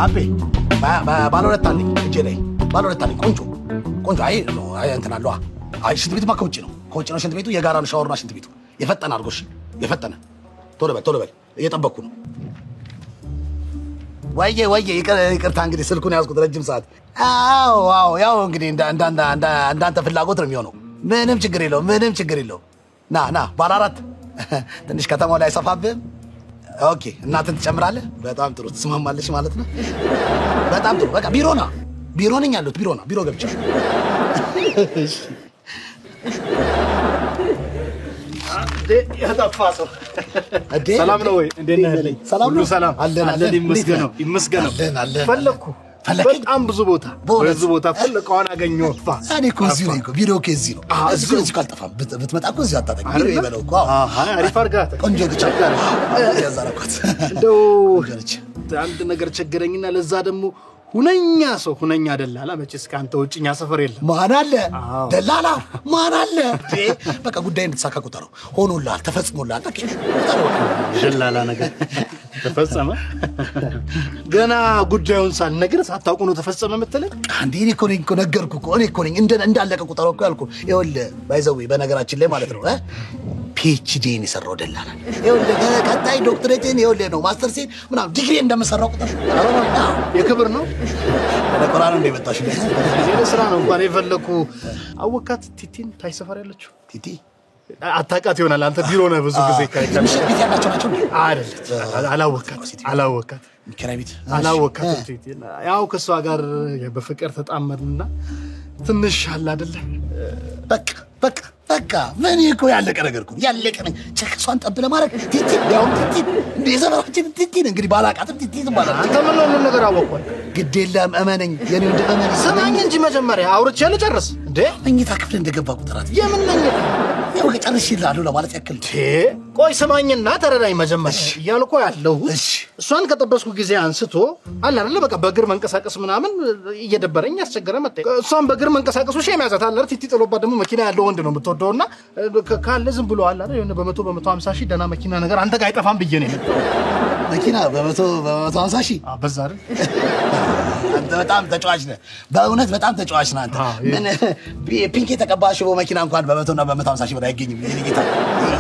አቤ ባለወጣልኝ እጄ ላይ ባለወጣልኝ ቆንጆ አይ ነው እንትን አለዋ አይ ሽንት ቤቱ ማከውጭ ነው ሽንት ቤቱ የጋራ ነው ሻወርና ሽንት ቤቱ የፈጠነ አድርጎሽ የፈጠነ ቶሎ በል እየጠበቅኩ ነው ወይዬ ይቅርታ እንግዲህ ስልኩን ያዝኩት ረጅም ሰዓት አዎ ያው እንግዲህ እንዳንተ ፍላጎት ነው የሚሆነው ምንም ችግር የለውም ና ባለ አራት ትንሽ ከተማው ላይ ሰፋብህ ኦኬ እናትን ትጨምራለህ በጣም ጥሩ ትስማማለሽ ማለት ነው በጣም ጥሩ በቃ ቢሮ ነኝ ያለሁት ቢሮ ገብቼ ያታፋሰው ሰላም ነው ወይ እንደነህ ሰላም አለን ይመስገነው ፈለኩ በጣም ብዙ ቦታ ፈለቀዋን አገኘው እኔ እኮ እዚህ ነኝ እኮ ቪዲዮ ከዚህ ነው እዚህ ካልጠፋም ብትመጣ እኮ እዚህ አጣጣኝ ቪዲዮ ይበለው እኮ አሪፍ አርጋት ቆንጆ ግጫጋር ያዛራኩት እንደው አንድ ነገር ቸገረኝና ለዛ ደግሞ ሁነኛ ደላላ መቼስ ካንተ ውጭኛ ሰፈር የለም ማን አለ ደላላ ማን አለ በቃ ጉዳይ እንድትሳካ ቁጠረው ሆኖላል ተፈጽሞላል በቃ ደላላ ነገር ተፈጸመ ገና ጉዳዩን ሳልነግር ሳታውቁ ነው ተፈጸመ መተለ አንዴ እኮ ነገርኩ እኮ ነኝ እንዳለቀ ቁጠረው እኮ ያልኩ ይኸውልህ ባይዘው በነገራችን ላይ ማለት ነው PhDን የሰራው ደላላ ይኸውልህ ቀጣይ ዶክተሬትን ይኸውልህ ነው ማስተርሴን ምናምን ዲግሪ እንደምሰራው ቁጠር የክብር ነው ለቆራን እንደመጣሽ እዚህ ስራ ነው እንኳን የፈለኩ አወካት ቲቲን ታይሰፈር ያለችው ቲቲ አታቃት ይሆናል አንተ ቢሮ ነው ብዙ ጊዜ ከሚሽቢት ያላችሁ ናቸው አይደል አላወካት ከራቢት አላወካት ቲቲ ያው ከሷ ጋር በፍቅር ተጣመርንና ትንሽ አለ አይደል በቃ ምን እኮ ያለቀ ነገር እኮ ያለቀ ነው ቸክሷን ጠብለ ማለት ቲቲ ያው ቲቲ እንደዘራችን ቲቲ እንግዲህ ባላቃትም ቲቲ ተባለ አንተ ምን ነው ነገር አወቀው ግድ የለም እመነኝ የኔ እንደመነኝ ሰማኝ እንጂ መጀመሪያ አውርቼ ልጨርስ እንዴ መኝታ ክፍል እንደገባ ቁጥራት የምን መኝታ ያው ከጨርሽ ይላሉ ለማለት ያክል ቆይ ሰማኝና ተረዳኝ መጀመሪያ እያልኩ ያለው እሷን ከጠበስኩ ጊዜ አንስቶ አለ አይደል በቃ በእግር መንቀሳቀስ ምናምን እየደበረኝ ያስቸገረ መጣ እሷን በእግር መንቀሳቀሱ ሸም ያዛት አለ ቲቲ ጥሎባት ደግሞ መኪና ያለው ወንድ ነው የምትወደውና ካለ ዝም ብሎ አለ አይደል የሆነ በ150 ሺህ ደና መኪና ነገር አንተ ጋር አይጠፋም ብዬ ነው የመጣው መኪና በ150 ሺህ በዛ አይደል አንተ በጣም ተጫዋች ነህ በእውነት በጣም ተጫዋች ነህ አንተ ምን ፒንክ የተቀባሽ በመኪና እንኳን በ100 እና በ150 ሺህ ብር አይገኝም የኔ ጌታ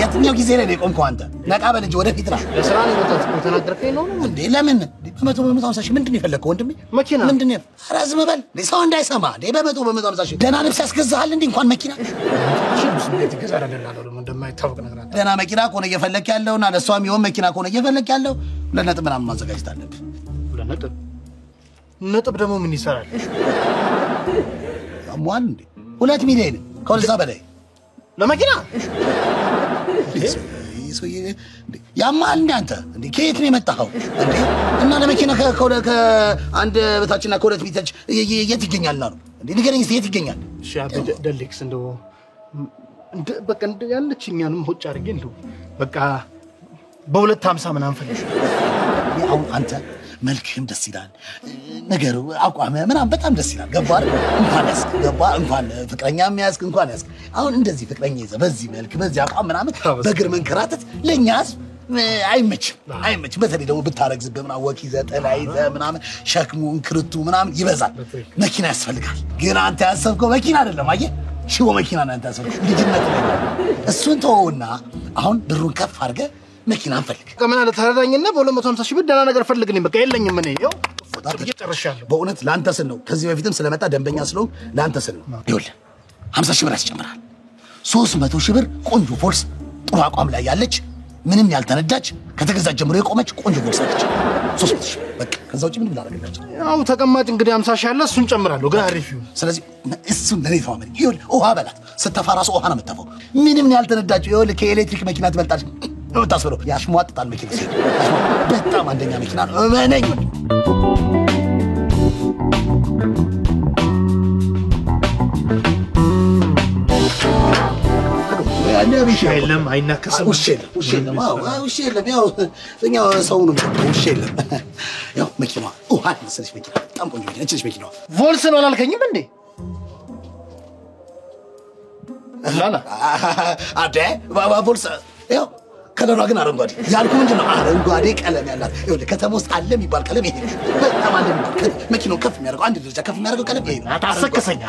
የትኛው ጊዜ ላይ ቆምከው አንተ ነቃ በል እንጂ ወደፊት ና ለስራ ነው የመጣሁት የተናገርከኝ ነው እንዴ ለምን በ150 ሺህ ምንድነው የፈለከው ወንድሜ መኪና ምንድነው አራዝም በል ሰው እንዳይሰማ በ150 ሺህ ደና ልብስ ያስገዛሃል እንዴ እንኳን መኪና እንዴት ገዛራ ደላለው እንደማይታወቅ ነገር አለ ደና መኪና ኮነ እየፈለክ ያለውና ለሷም ይሆን መኪና ኮነ እየፈለክ ያለው ለነጥብ ምናምን ማዘጋጀት አለብህ ነጥብ ደግሞ ምን ይሰራል አሟን እንዴ 2 ሚሊዮን ከወልዛ በላይ ለመኪና ይሶዬ ያማል እንዴ አንተ እንዴ ከየት ነው የመጣኸው እንዴ እና ለመኪና ከአንድ በታችና ከሁለት ቢታች የት ይገኛል ነው እንዴ ንገረኝ የት ይገኛል እሺ ደልክስ እንደው በቃ ያለችኛንም ሆጭ አድርጌ እንደው በቃ በ250 ምናምን ፈልሽ ያው አንተ መልክህም ደስ ይላል ነገሩ አቋምህ ምናምን በጣም ደስ ይላል ገባህ እንኳን ፍቅረኛም ያስክ እንኳን ያስክ አሁን እንደዚህ ፍቅረኛ ይዘህ በዚህ መልክ በዚህ አቋም ምናምን በእግር መንከራተት ለኛስ አይመችም በተለይ ደግሞ ብታረግዝብህ ምናምን ወክ ይዘህ ጥላ ይዘህ ምናምን ሸክሙ እንክርቱ ምናምን ይበዛል መኪና ያስፈልጋል ግን አንተ ያሰብከው መኪና አይደለም አየህ ሽቦ መኪና ነው አንተ ያሰብከው ልጅነት ላይ እሱን ተወውና አሁን ብሩን ከፍ አድርገህ መኪና ፈልግ ከመና ለተረዳኝና በ250 ሺህ ብር ደና ነገር ፈልግልኝ በቃ የለኝም እኔ ይኸው እየጨረሻለሁ በእውነት ላንተ ስል ነው ከዚህ በፊትም ስለመጣ ደንበኛ ስለሆንክ ላንተ ስል ነው ይኸውልህ 50 ሺህ ብር ያስጨምራል 300 ሺህ ብር ቆንጆ ፎርስ ጥሩ አቋም ላይ ያለች ምንም ያልተነዳች ከተገዛች ጀምሮ የቆመች ቆንጆ ፎርስ አለች 300 ሺህ በቃ ከዛው ጭ ምን ላደርግላችሁ ያው ተቀማጭ እንግዲህ 50 ሺህ አለ እሱን ጨምራለሁ ግን አሪፍ ይሁን ስለዚህ እሱን ለኔ ተዋመኝ ይኸውልህ ውሃ በላት ስተፋራሱ ውሃ ነው የምትተፋው ምንም ያልተነዳች ይኸውልህ ከኤሌክትሪክ መኪና ትበልጣለች ወጣስበለው ያሽሟጥጣል መኪና ሲል በጣም አንደኛ መኪና ነው እመነኝ ነብይ አይለም አይናከስም ውሸለም ያው እኛው ሰው ነው ውሸለም ያው መኪና ውሃ ስለሽ መኪና በጣም ቆንጆ መኪና እቺ መኪና ቮልስ ነው አላልከኝም እንዴ ላላ አደ ቮልስ ያው ከለሯ ግን አረንጓዴ ያልኩ ምንድነው አረንጓዴ ቀለም ያላት ይኸውልህ ከተማ ውስጥ አለ የሚባል ቀለም ይሄ በጣም አለ መኪናው ከፍ የሚያደርገው አንድ ደረጃ ከፍ የሚያደርገው ቀለም ይሄ ነው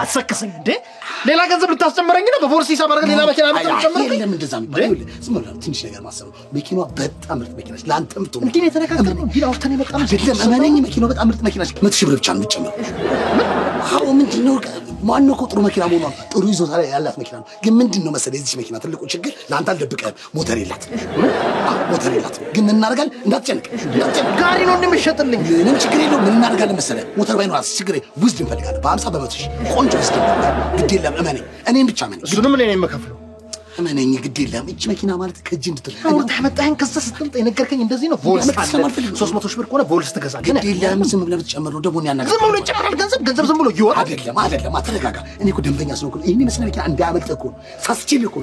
አሰከሰኝ እንዴ ሌላ ገንዘብ ልታስጨምረኝ ነው በፖሊስ ሂሳብ አድርገህ ሌላ መኪና ልታስጨምረኝ ለምን እንደዛ የሚባል ይኸውልህ ዝም ብለህ ትንሽ ነገር ማሰብ መኪናዋ በጣም ምርጥ መኪና ነች ለአንተም ትሆን እንዴ የተነካከረው እንዴ አውርተን የመጣነው አይደለም እመነኝ መኪናዋ በጣም ምርጥ መኪና ነች 100,000 ብር ብቻ ነው የምትጨምረው አዎ ምንድነው ማነው ጥሩ መኪና መሆኗ ጥሩ ይዞታ ላይ ያላት መኪና ነው ግን ምንድነው መሰለህ እዚህ መኪና ትልቁ ችግር ለአንተ አልደብቀህም ሞተር የላትም ሞተር የላትም ግን ምን እናደርጋለን እንዳትጨንቅ ጋሪ ነው እንደምሸጥልኝ ምንም ችግር የለውም ምን እናደርጋለን መሰለህ ሞተር ባይኖር ችግር ውስድ እንፈልጋለን በ50 በመቶ ቆንጆ ውስድ ግድ የለም እመነኝ እኔም ብቻ እመነኝ እሱንም እኔ ነኝ የምከፍለው እመነኝ ግድ የለም እቺ መኪና ማለት ከእጅ እንድትል አሁን ታመጣኸኝ ከዛ ስትምጣ የነገርከኝ እንደዚህ ነው ቮልስ 300,000 ብር ከሆነ ቮልስ ትገዛለህ ግድ የለም ዝም ብለህ ብትጨምር ነው ደግሞ ያናገር ዝም ብሎ ይጨምራል ገንዘብ ዝም ብሎ ይወጣል አይደለም አትረጋጋ እኔ እኮ ደንበኛ ስለሆንኩ ይሄን መስለ መኪና እንዳያመልጥህ እኮ ሳስችል እኮ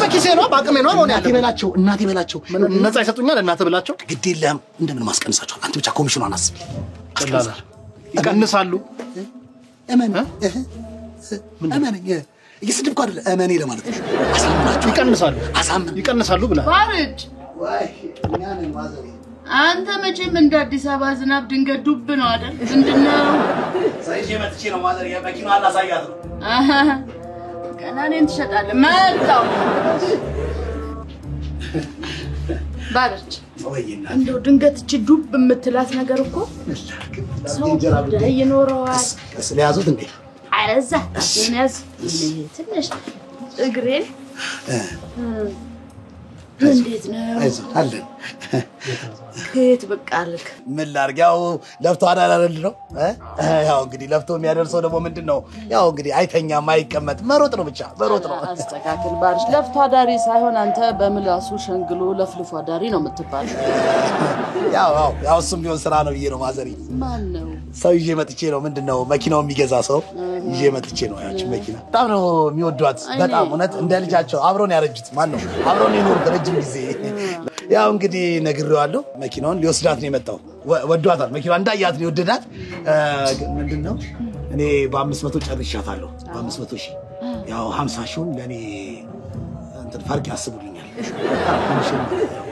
በኪሴ ነው በአቅሜ ነው ሆነ ያለው እናቴ በላቸው ነፃ ይሰጡኛል እናት ብላቸው ግድ የለም እንደምን ማስቀንሳቸዋል አንተ ብቻ ኮሚሽኑን አናስብ ይቀንሳሉ እመነኝ እየስድብኩ አይደለ እመኔ ለማለት ነው አሳምናቸው ይቀንሳሉ ብላ ባርጅ አንተ መቼም እንደ አዲስ አበባ ዝናብ ድንገት ዱብ ነው አይደል ምንድነው ሳይጄ መጥቼ ነው ማዘር የመኪናው አላሳያት ነው ከናኔን ትሸጣለህ መጣው ባርጅ እንደው ድንገት እቺ ዱብ የምትላት ነገር እኮ ሰው ይኖረዋል ስለያዙት እንዴ አረዛ አስነስ ትንሽ እግሬ እንዴት ነው አለን ከየት በቃልክ ምን ላርግ ያው ለፍቶ አዳራረል ነው ያው እንግዲህ ለፍቶ የሚያደርሰው ደግሞ ምንድነው ያው እንግዲህ አይተኛም አይቀመጥ መሮጥ ነው ብቻ መሮጥ ነው አስተካክል ባርሽ ለፍቶ አዳሪ ሳይሆን አንተ በምላሱ ሸንግሎ ለፍልፎ አዳሪ ነው የምትባል ያው እሱም ቢሆን ስራ ነው ብዬ ነው ማዘሪ ማን ነው ሰው ይዤ መጥቼ ነው ምንድነው መኪናው የሚገዛ ሰው ይዤ መጥቼ ነው ያቺ መኪና በጣም ነው የሚወዷት በጣም እውነት እንደ ልጃቸው አብሮን ያረጁት ማን ነው አብሮን የኖሩት ረጅም ጊዜ ያው እንግዲህ ነግሬዋለሁ መኪናውን ሊወስዳት ነው የመጣው ወዷታል መኪናው እንዳያት ነው የወደዳት ምንድነው እኔ በ500 ጨርሻታለሁ በ500 ሺህ ያው 50 ሺውን ለኔ እንትን ፈርቅ ያስቡልኛል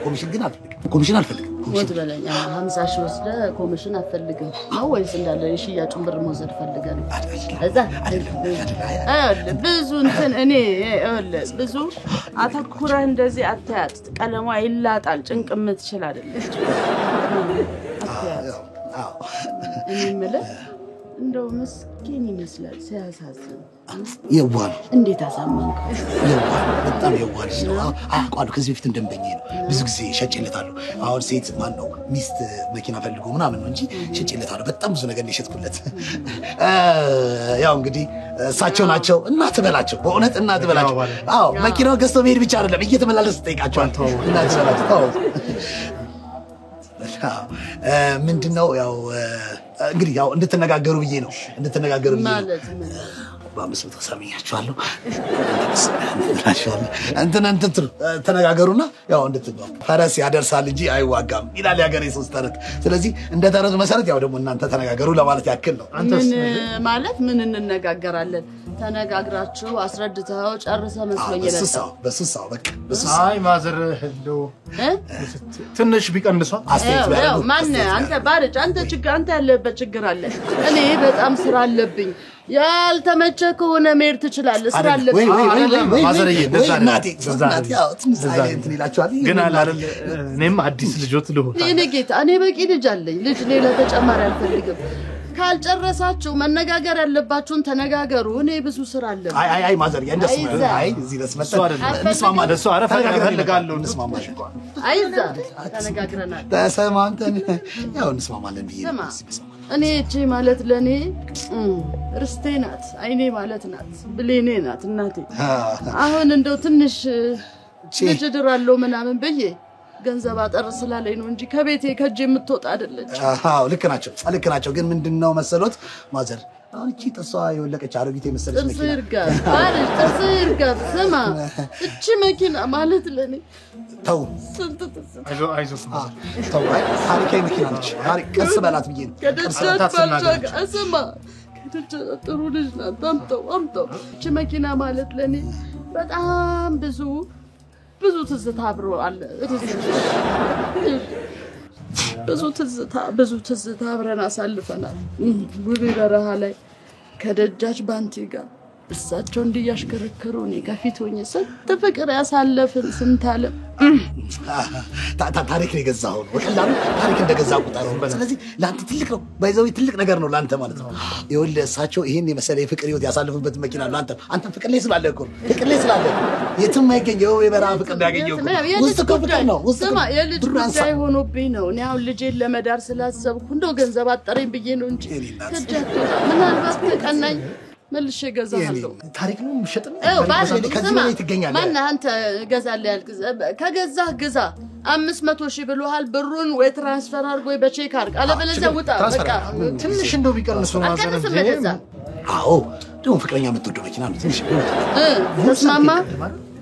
ኮሚሽን ግን አልፈልግም ወጥ በለኝ 50 ሺህ ወስደ ኮሚሽን አትፈልግም ነው ወይስ እንዳለ የሽያጩን ብር መውሰድ ፈልገን እዛ ብዙ እንትን እኔ ብዙ አተኩረህ እንደዚህ አታያት ቀለሟ ይላጣል ጭንቅ የምትችል አይደለች እኔ ማለት እንደው ምስኪን ይመስላል ሲያሳዝን የዋል እንዴት አሳመንክ የዋል በጣም የዋል ነው አቋሉ ከዚህ በፊት እንደምበኘ ነው ብዙ ጊዜ ሸጬለታለሁ አሁን ሴት ማን ነው ሚስት መኪና ፈልጎ ምናምን ነው እንጂ ሸጬለታለሁ በጣም ብዙ ነገር ነው ያው እንግዲህ እሳቸው ናቸው እናት በላቸው በእውነት እናት በላቸው አዎ መኪናው ገዝቶ መሄድ ብቻ አይደለም እየተመላለስ ጠይቃቸዋል እናት በላቸው ምንድነው ያው እንግዲህ ያው እንድትነጋገሩ ብዬ ነው ማለት በአምስት ተሰሚያችኋለሁ እንትን ተነጋገሩና ያው እንድትባው ፈረስ ያደርሳል እንጂ አይዋጋም ይላል ያገሬ ሶስት ተረት ስለዚህ እንደ ተረቱ መሰረት ያው ደግሞ እናንተ ተነጋገሩ ለማለት ያክል ነው አንተስ ማለት ምን እንነጋገራለን ተነጋግራችሁ አስረድተው ጨርሰ መስሎኝ ነበር በሱሳው በቃ አይ ማዘር እንደው ትንሽ ቢቀንሷ ያው ማን አንተ ባርጭ አንተ ችግር አንተ ያለበት ችግር አለ እኔ በጣም ስራ አለብኝ ያልተመቸ ከሆነ መሄድ ትችላለህ ስራ አለብኝ ማዘርዬ እንደዛ እናቴ ያው እንትን ይላችኋል ግን አይደል እኔም አዲስ ልጆት ልሁን እኔ ጌታ እኔ በቂ ልጅ አለኝ ልጅ ሌላ ተጨማሪ አልፈልግም ካልጨረሳችሁ መነጋገር ያለባችሁን ተነጋገሩ እኔ ብዙ ስራ አለ አይ ማዘር እንደሱ አይ እዚህ ለስመጣ እንስማማ ደሱ አረፈ ፈልጋለሁ እንስማማ አይዛ ተነጋግረናል ተሰማምተን ያው እንስማማለን ብዬ እኔ እቺ ማለት ለኔ ርስቴ ናት አይኔ ማለት ናት ብሌኔ ናት እናቴ አሁን እንደው ትንሽ ልጅ ድራለው ምናምን በየ ገንዘብ አጠር ስላለኝ ነው እንጂ ከቤቴ ከጄ የምትወጣ አይደለች አዎ ልክ ናቸው ግን ምንድነው መሰሎት ማዘር አሁን እቺ ጥሷ የወለቀች አሮጊት የመሰለች መኪና ተስርጋ ስማ እቺ መኪና ማለት ለኔ ተው አይዞ ተው ታሪካዊ መኪና ነች ቀስ በላት ብዬ ነው ስማ ጥሩ ልጅ ናት አምጣው እቺ መኪና ማለት ለኔ በጣም ብዙ ብዙ ትዝታ አብሮ አለ ብዙ ትዝታ አብረን አሳልፈናል ውብ በረሃ ላይ ከደጃች ባንቲ ጋር እሳቸው እንዲያሽከረከሩ እኔ ከፊት ሆኜ ስንት ፍቅር ያሳለፍን ስንት ዓለም ታሪክ ነው የገዛው ወቀላሉ ታሪክ እንደገዛው ቁጣው ስለዚህ ላንተ ትልቅ ነው ባይዘው ትልቅ ነገር ነው ላንተ ማለት ነው ይኸውልህ እሳቸው ይሄን የመሰለ የፍቅር ህይወት ያሳልፉበት መኪና ነው አንተ ፍቅር ላይ ስላለ እኮ ፍቅር ላይ ስላለ የትም አይገኘው የበረሃ ፍቅር ያገኘው ውስጥ ፍቅር ነው ስማ የልጅ ጉዳይ ሆኖብኝ ነው እኔ አሁን ልጄን ለመዳር ስላሰብኩ እንደው ገንዘብ አጠረኝ ብዬ ነው እንጂ ከጃቶ ምናልባት ተቀናኝ መልሼ ገዛለሁ ታሪክ ነው ምሽጥም ከዚህ ላይ ትገኛለህ ማን አንተ ገዛለህ ያልክ ከገዛህ ግዛ 500,000 ብሎሃል ብሩን ወይ ትራንስፈር አድርጎ ወይ በቼክ አድርግ አለበለዚያ ውጣ በቃ ትንሽ እንደው ቢቀንሱ ማዘር አዎ ደግሞ ፍቅረኛ የምትወደው መኪና ነው ትንሽ ተስማማ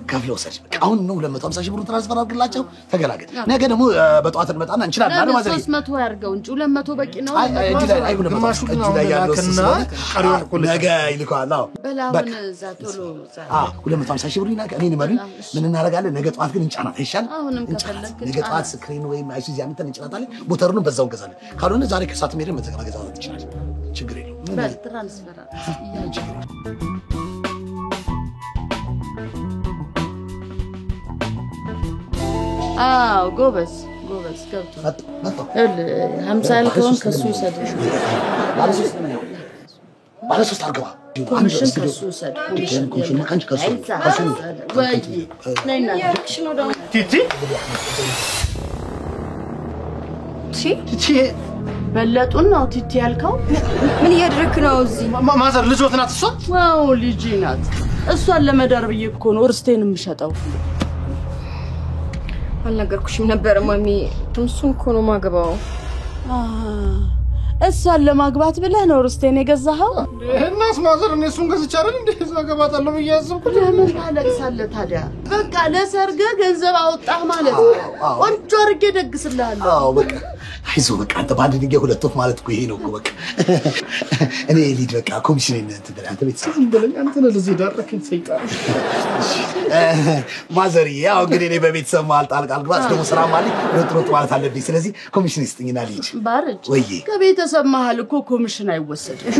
ከፍለው ሰጭ አሁን ነው 250,000 ብር ትራንስፈር አድርግላቸው ተገላገል ነገ ደግሞ በጧት እንመጣና እንችላለን አይደል ማለት ነው 300 ያርገው እንጂ 200 በቂ ነው አይሁን ግማሹ ግን ያለና ቀሪውን እኮ ነገ ይልካል አዎ በላውን ዛቶሎ 250,000 ብር ይናቀ እኔ ማለት ምን እናደርጋለን ነገ ጧት ግን እንጫናት አይሻል አሁንም ከፈለክ ነገ ጧት ስክሪን ወይም አይሱዚ አምጥተን እንጫናታለን ሞተሩን በዛው እንገዛለን ካልሆነ ዛሬ ከሰዓት ሄደን መተገናገዛው ይችላል ችግር የለውም በትራንስፈር ጎበዝ ገብቶ መጣ 50 ያልከውን ከሱ ይሰድ ባለ ሶስት አርገባ ኮሚሽን ከሱ ይሰድ ኮሚሽን ማካንች ከሱ ወይ ነይና ቲቲ ቲቲ በለጡን ነው ቲቲ ያልከው ምን እያደረክ ነው እዚህ ማዘር ልጆት ናት እሷ ዋው ልጅ ናት እሷን ለመዳር ብዬ እኮ ነው እርስቴን የምሸጠው አልነገርኩሽም ነበር ማሚ እሱን እኮ ነው ማገባው እሷን ለማግባት ብለህ ነው እርስቴን የገዛኸው እናስ ማዘር እኔ እሱን ገዝቼ አይደል እንዴ እዛ ገባታለሁ ብያዝኩት ለምን ታለቅሳለህ ታዲያ በቃ ለሰርገ ገንዘብ አወጣህ ማለት ነው ቆንጆ አድርጌ ደግስልሃለሁ አዎ በቃ አይዞ በቃ አንተ ባንድ ድንጋይ ሁለት ወፍ ማለት እኮ ይሄ ነው እኮ በቃ እኔ ሊድ በቃ ኮሚሽን እንትን አንተ ቤት በለኝ አንተ ለዚህ ዳረከኝ ሰይጣን ማዘር ያው እንግዲህ እኔ በቤተሰብ ማል ጣልቃል ግባስ ደግሞ ስራ ማለት ወጥሮት ማለት አለብኝ ስለዚህ ኮሚሽን ይስጥኝና ልጅ ባርጅ ወይ ከቤተሰብ መሃል እኮ ኮሚሽን አይወሰድም